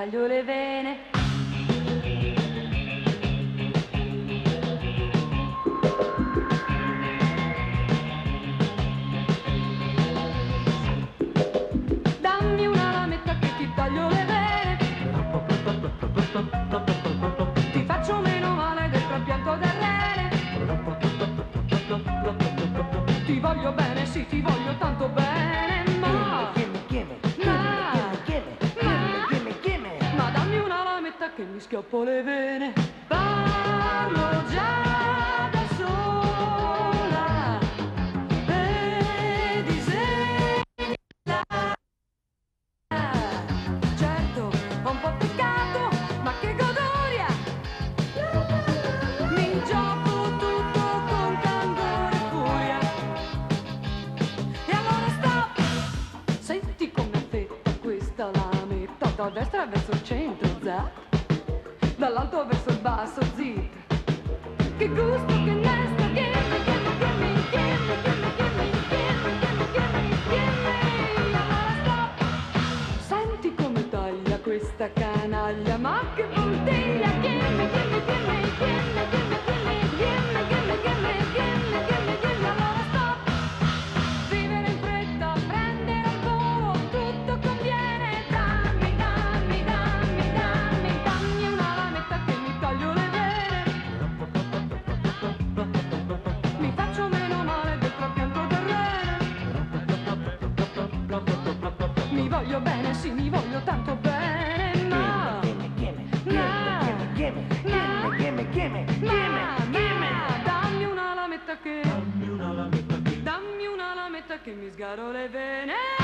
taglio le vene. Dammi una lametta che ti taglio le vene. Ti faccio meno male del trapianto del rene. Ti voglio bene, sì, ti voglio tanto bene, ma dammi una lametta che mi schioppo le vene. Parlo già da sola e disegna. Certo, ho un po' peccato, ma che godoria! Mi gioco tutto con candore e furia. E allora stop! Senti come affetta questa lametta, da destra verso il centro, za, dall'alto verso il basso, zi. Che gusto, che nesto, gimme, gimme, gimme, gimme, gimme, gimme, gimme, gimme, gimme, gimme. Allora stop! Senti come taglia questa canaglia, ma che puntiglia! Gimme, gimme, gimme, gimme, gimme, gimme, gimme, gimme, gimme, gimme, gimme, gimme. Allora stop! Vivere in fretta, prendere al volo, tutto conviene. Dammi, dammi, dammi, dammi, dammi una lametta che mi taglio le vene. Mi faccio meno male del trapianto del rene. Mi voglio bene, sì, mi voglio tanto bene, ma dammi una lametta che mi sgaro le vene.